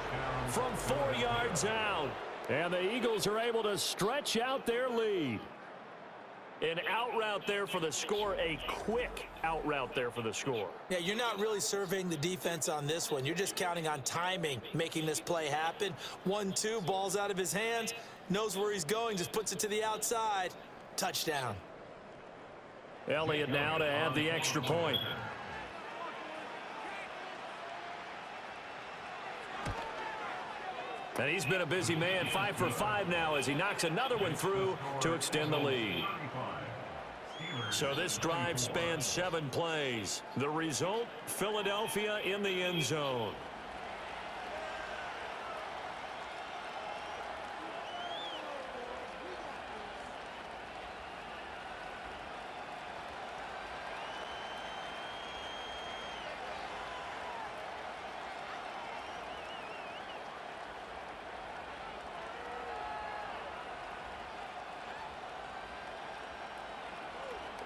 Speaker 3: from 4 yards out. And the Eagles are able to stretch out their lead. An out route there for the score, a quick out route there for the score.
Speaker 4: Yeah, you're not really surveying the defense on this one. You're just counting on timing, making this play happen. 1-2, ball's out of his hands, knows where he's going, just puts it to the outside. Touchdown.
Speaker 3: Elliott now to add the extra point. And he's been a busy man, 5 for 5 now as he knocks another one through to extend the lead. So this drive spans 7 plays. The result, Philadelphia in the end zone.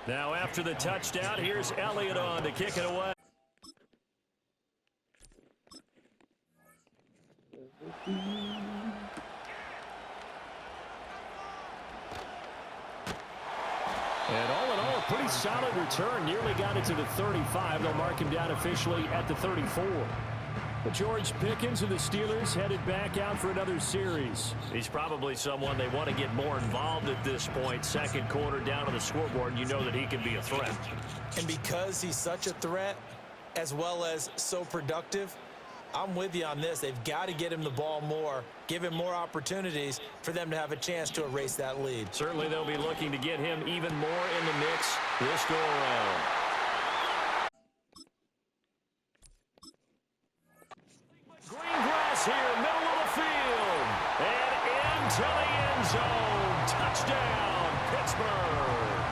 Speaker 3: Now after the touchdown, here's Elliott on to kick it away. And all in all, a pretty solid return. Nearly got it to the 35. They'll mark him down officially at the 34. But George Pickens and the Steelers headed back out for another series. He's probably someone they want to get more involved at this point. Second quarter down on the scoreboard, and you know that he can be a threat.
Speaker 4: And because he's such a threat, as well as so productive, I'm with you on this. They've got to get him the ball more, give him more opportunities for them to have a chance to erase that lead.
Speaker 3: Certainly they'll be looking to get him even more in the mix this go-around. Green grass here, middle of the field. And into the end zone. Touchdown, Pittsburgh.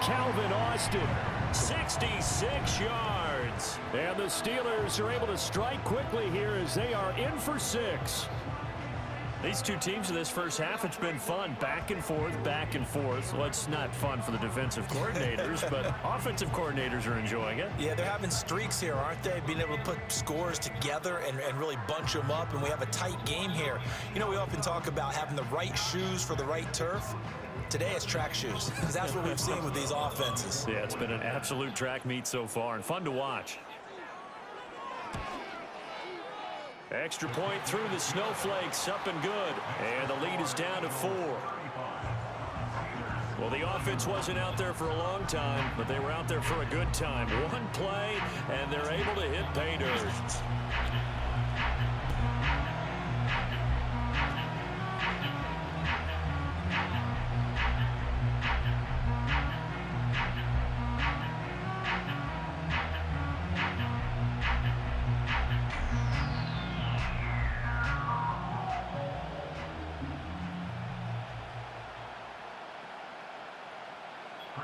Speaker 3: Calvin Austin, 66 yards. And the Steelers are able to strike quickly here as they are in for 6. These two teams in this first half, it's been fun. Back and forth, back and forth. Well, it's not fun for the defensive coordinators, but offensive coordinators are enjoying it.
Speaker 4: Yeah, they're having streaks here, aren't they? Being able to put scores together and really bunch them up, and we have a tight game here. You know, we often talk about having the right shoes for the right turf. Today it's track shoes, because that's what we've seen with these offenses.
Speaker 3: Yeah, it's been an absolute track meet so far, and fun to watch. Extra point through the snowflakes, up and good. And the lead is down to 4. Well, the offense wasn't out there for a long time, but they were out there for a good time. One play, and they're able to hit pay dirt.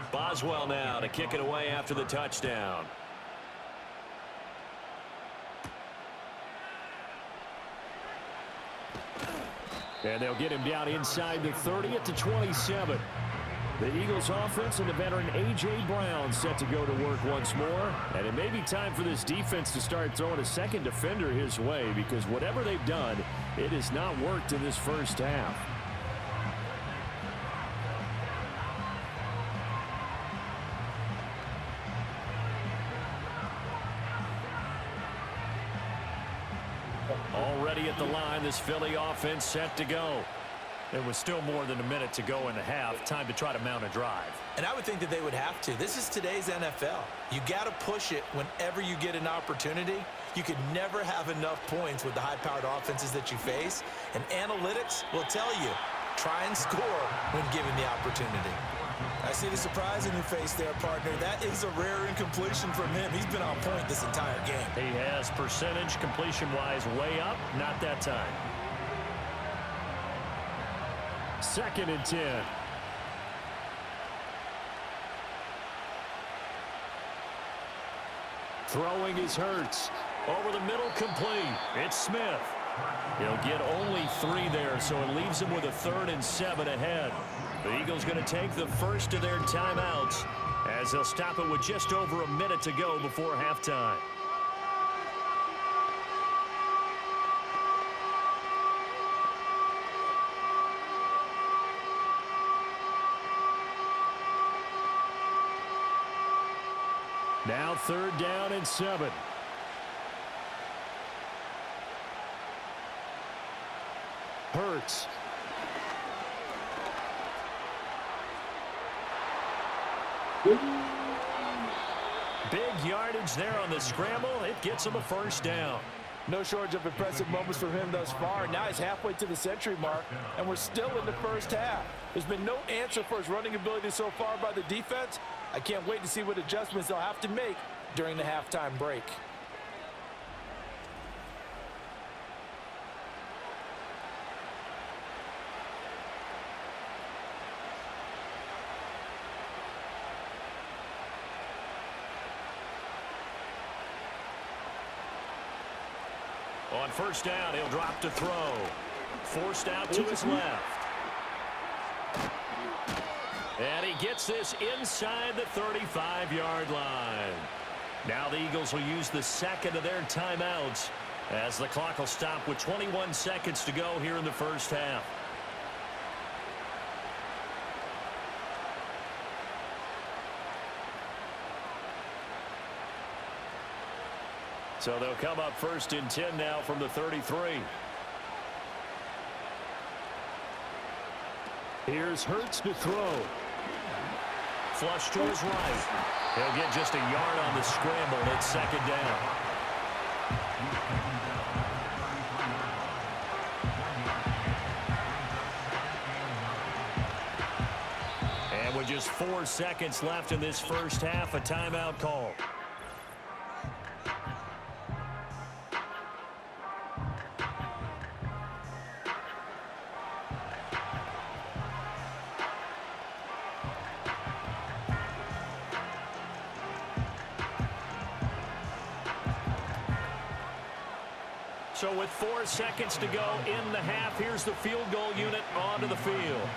Speaker 3: Boswell now to kick it away after the touchdown. And they'll get him down inside the 30 at the 27. The Eagles offense and the veteran A.J. Brown set to go to work once more. And it may be time for this defense to start throwing a second defender his way, because whatever they've done, it has not worked in this first half. Already at the line, this Philly offense set to go. There was still more than a minute to go in the half. Time to try to mount a drive.
Speaker 4: And I would think that they would have to. This is today's NFL. You got to push it whenever you get an opportunity. You could never have enough points with the high-powered offenses that you face. And analytics will tell you, try and score when given the opportunity. I see the surprise in your face there, partner. That is a rare incompletion from him. He's been on point this entire game.
Speaker 3: He has percentage completion-wise way up. Not that time. 2nd and 10. Throwing is Hurts. Over the middle, complete. It's Smith. He'll get only 3 there, so it leaves him with a 3rd and 7 ahead. The Eagles going to take the first of their timeouts as they'll stop it with just over a minute to go before halftime. Now 3rd down and 7. Hurts. Big yardage there on the scramble. It gets him a 1st down.
Speaker 5: No shortage of impressive moments for him thus far. Now he's halfway to the century mark, and we're still in the first half. There's been no answer for his running ability so far by the defense. I can't wait to see what adjustments they'll have to make during the halftime break.
Speaker 3: On first down, he'll drop to throw. Forced out to his left. And he gets this inside the 35-yard line. Now the Eagles will use the second of their timeouts as the clock will stop with 21 seconds to go here in the first half. So they'll come up first and 10 now from the 33. Here's Hurts to throw. Flush to his right. He'll get just a yard on the scramble. It's second down. And with just 4 seconds left in this first half, a timeout call. So with 4 seconds to go in the half, here's the field goal unit onto the field.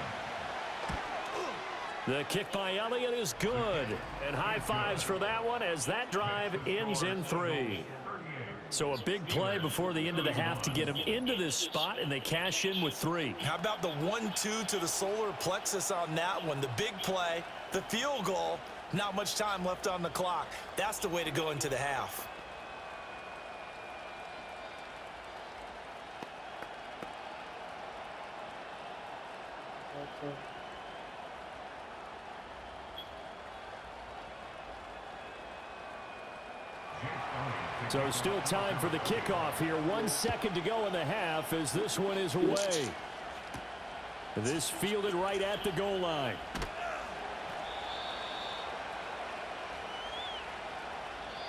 Speaker 3: The kick by Elliott is good. And high fives for that one as that drive ends in 3. So a big play before the end of the half to get him into this spot, and they cash in with 3.
Speaker 4: How about the 1-2 to the solar plexus on that one? The big play, the field goal, not much time left on the clock. That's the way to go into the half.
Speaker 3: So still time for the kickoff here. 1 second to go in the half as this one is away. This fielded right at the goal line.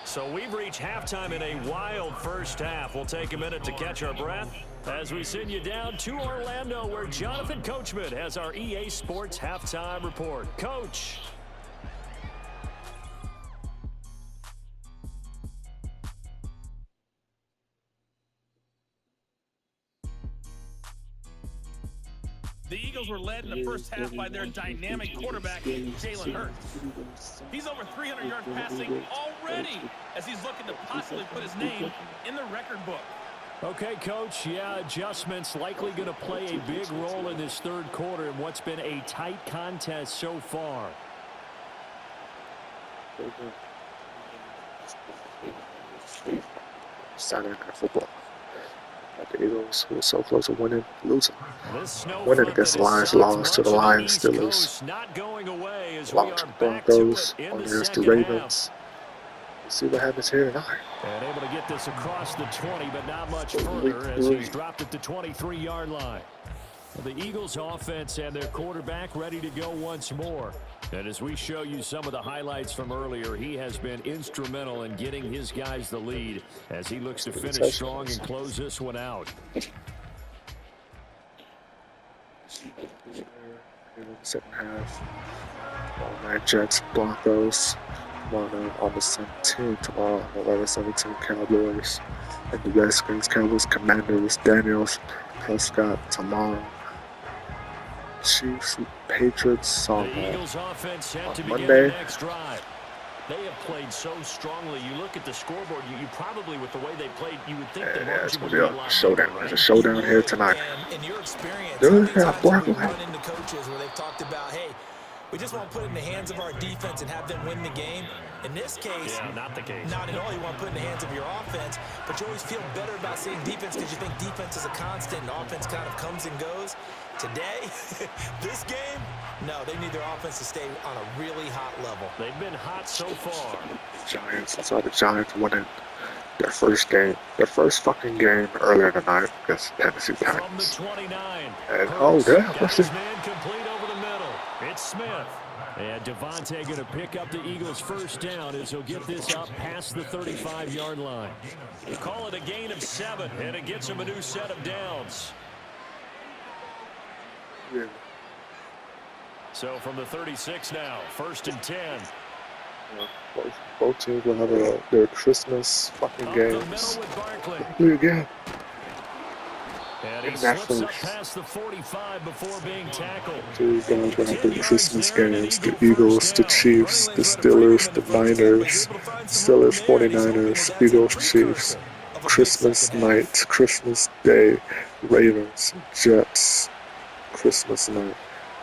Speaker 3: So we've reached halftime in a wild first half. We'll take a minute to catch our breath as we send you down to Orlando, where Jonathan Coachman has our EA Sports halftime report. Coach.
Speaker 7: The Eagles were led in the first half by their dynamic quarterback, Jalen Hurts. He's over 300 yards passing already as he's looking to possibly put his name in the record book.
Speaker 3: Okay, Coach, yeah, adjustments likely going to play a big role in this third quarter in what's been a tight contest so far.
Speaker 1: Saturday Night Football. The Eagles were so close to winning, losing. Winning against the Lions, lost to the Lions, Steelers. Lost to the Broncos, won against the Ravens. Let's see what happens here tonight.
Speaker 3: And able to get this across the 20, but not much further as he's dropped at the 23-yard line. The Eagles offense and their quarterback ready to go once more. And as we show you some of the highlights from earlier, he has been instrumental in getting his guys the lead as he looks to finish strong and close this one out.
Speaker 1: Second half, all night Jets, Broncos, on the 17th, tomorrow, November 17th, Cowboys, and the Redskins, Cowboys, Commanders, Daniels, Prescott, tomorrow. Chiefs, Patriots on Monday.
Speaker 3: They have played so strongly. You look at the scoreboard, you probably, with the way they played, you would think the margin would be a lot
Speaker 1: showdown.
Speaker 3: bigger, right?
Speaker 1: There's a showdown here tonight.
Speaker 4: And in your experience,
Speaker 1: Dude,
Speaker 4: how many times have you
Speaker 1: Broadway.
Speaker 4: run into coaches where they've talked about, hey, we just want to put it in the hands of our defense and have them win the game? In this case,
Speaker 3: not the case.
Speaker 4: Not at all. You want to put it in the hands of your offense, but you always feel better about seeing defense because you think defense is a constant and offense kind of comes and goes. Today, this game, no, they need their offense to stay on a really hot level.
Speaker 3: They've been hot so far.
Speaker 1: Giants, I saw the Giants winning their first fucking game earlier tonight against Tennessee
Speaker 3: From the
Speaker 1: Titans.
Speaker 3: 29.
Speaker 1: And
Speaker 3: Hurts
Speaker 1: yeah,
Speaker 3: got his man complete over the middle. It's Smith. And Devontae going to pick up the Eagles' first down as he'll get this up past the 35-yard line. We'll call it a gain of 7, and it gets him a new set of downs.
Speaker 1: Yeah.
Speaker 3: So from the 36 now, 1st and 10.
Speaker 1: Both teams will have their Christmas fucking
Speaker 3: Up the
Speaker 1: games.
Speaker 3: middle with Barkley.
Speaker 1: Do it again.
Speaker 3: And he
Speaker 1: In that
Speaker 3: slips up
Speaker 1: first.
Speaker 3: past the 45 before being tackled.
Speaker 1: Two guys will have their Christmas games. The Eagles, the Chiefs, the Steelers, the Niners. Steelers, 49ers, Eagles, Chiefs. Christmas night, Christmas Day, Ravens, Jets, Christmas night.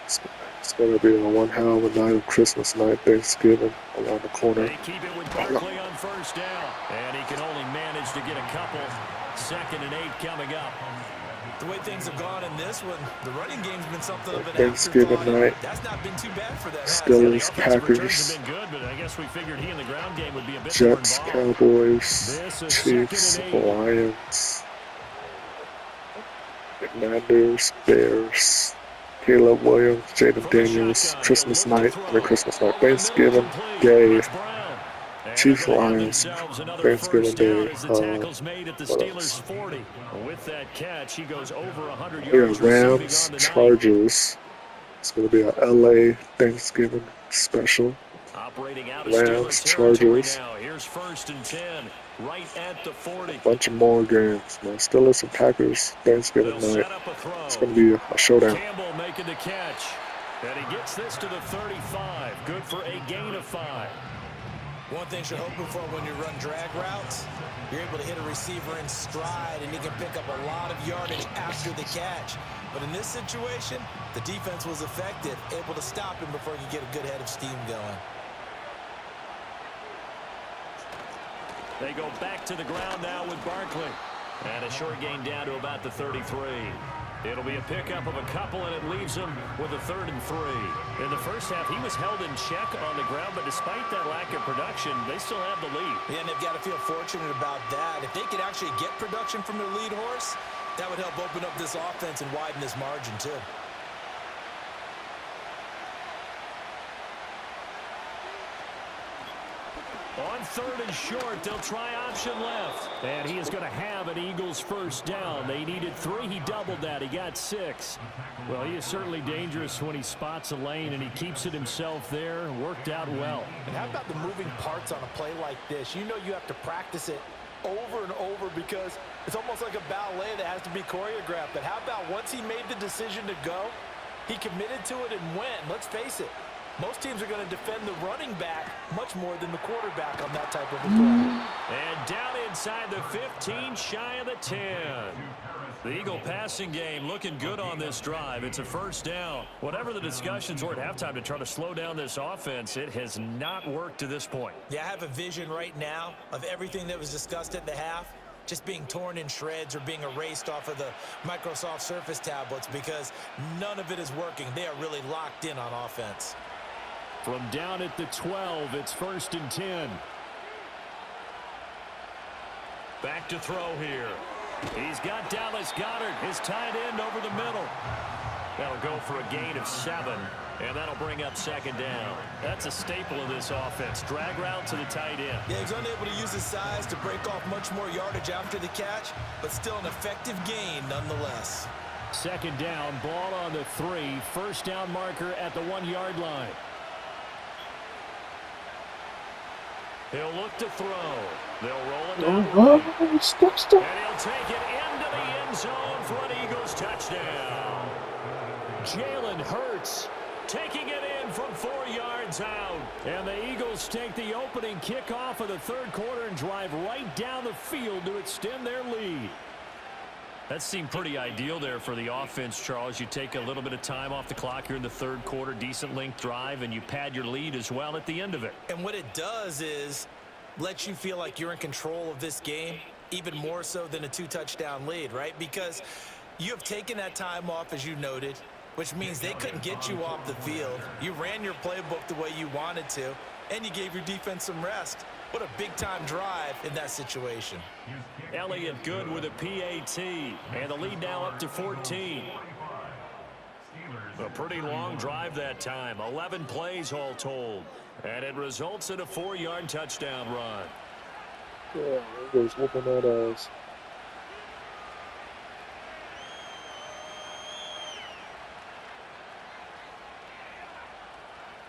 Speaker 1: It's going to be a one hell of a night of Christmas night, Thanksgiving around the corner.
Speaker 3: They keep it with Barkley on first down. And he can only manage to get a couple. 2nd and 8 coming up.
Speaker 4: The way things have gone in this one, the running game's been something of an
Speaker 1: Thanksgiving
Speaker 4: afterthought.
Speaker 1: night.
Speaker 4: That's not been too bad for that.
Speaker 1: Steelers,
Speaker 3: The offensive returns
Speaker 1: Packers,
Speaker 3: have been good, but I guess we figured he in the ground game would be a bit
Speaker 1: Jets,
Speaker 3: more involved.
Speaker 1: Cowboys,
Speaker 3: This is
Speaker 1: Chiefs,
Speaker 3: 2nd and 8.
Speaker 1: Lions, Commanders, Bears, Caleb Williams, Jaden Daniels, Christmas night, Thanksgiving Day, Chiefs, Lions, Thanksgiving Day.
Speaker 3: With that catch, he goes over 100
Speaker 1: Yeah,
Speaker 3: yards
Speaker 1: Rams,
Speaker 3: receiving on the night.
Speaker 1: Chargers. It's going to be a LA Thanksgiving special.
Speaker 3: Operating out of
Speaker 1: Rams,
Speaker 3: Steelers territory
Speaker 1: Chargers.
Speaker 3: now. Here's 1st and 10, right at the 40.
Speaker 1: Bunch of more games, man. Steelers and Packers Thanksgiving
Speaker 3: They'll
Speaker 1: night.
Speaker 3: set up a throw.
Speaker 1: It's going to be a showdown.
Speaker 3: Campbell making the catch. And he gets this to the 35. Good for a gain of 5.
Speaker 4: One thing you're hoping for when you run drag routes, you're able to hit a receiver in stride, and he can pick up a lot of yardage after the catch. But in this situation, the defense was effective, able to stop him before he could get a good head of steam going.
Speaker 3: They go back to the ground now with Barkley. And a short gain down to about the 33. It'll be a pickup of a couple, and it leaves him with a 3rd and 3. In the first half, he was held in check on the ground, but despite that lack of production, they still have the lead.
Speaker 4: Yeah, and they've got to feel fortunate about that. If they could actually get production from their lead horse, that would help open up this offense and widen this margin, too.
Speaker 3: On 3rd and short, they'll try option left. And he is going to have an Eagles first down. They needed 3. He doubled that. He got 6. Well, he is certainly dangerous when he spots a lane, and he keeps it himself there. Worked out well.
Speaker 5: And how about the moving parts on a play like this? You know you have to practice it over and over because it's almost like a ballet that has to be choreographed. But how about once he made the decision to go, he committed to it and went. Let's face it. Most teams are going to defend the running back much more than the quarterback on that type of a play.
Speaker 3: And down inside the 15, shy of the 10. The Eagle passing game looking good on this drive. It's a first down. Whatever the discussions were at halftime to try to slow down this offense, it has not worked to this point.
Speaker 4: Yeah, I have a vision right now of everything that was discussed at the half just being torn in shreds or being erased off of the Microsoft Surface tablets because none of it is working. They are really locked in on offense.
Speaker 3: From down at the 12, it's 1st and 10. Back to throw here. He's got Dallas Goedert, his tight end, over the middle. That'll go for a gain of 7, and that'll bring up 2nd down. That's a staple of this offense. Drag route to the tight end.
Speaker 4: Yeah, he's unable to use his size to break off much more yardage after the catch, but still an effective gain nonetheless.
Speaker 3: 2nd down, ball on the 3. First down marker at the 1-yard line. He'll look to throw. They'll roll it down. And he'll take it into the end zone for an Eagles touchdown. Jalen Hurts taking it in from 4 yards out. And the Eagles take the opening kickoff of the 3rd quarter and drive right down the field to extend their lead. That seemed pretty ideal there for the offense, Charles. You take a little bit of time off the clock here in the 3rd quarter, decent length drive, and you pad your lead as well at the end of it.
Speaker 4: And what it does is let you feel like you're in control of this game, even more so than a 2-touchdown lead, right? Because you have taken that time off, as you noted, which means they couldn't get you off the field. You ran your playbook the way you wanted to, and you gave your defense some rest. What a big-time drive in that situation.
Speaker 3: Elliott good with a PAT, and the lead now up to 14. A pretty long drive that time, 11 plays all told, and it results in a 4-yard touchdown run.
Speaker 1: Yeah, Eagles whooping that ass.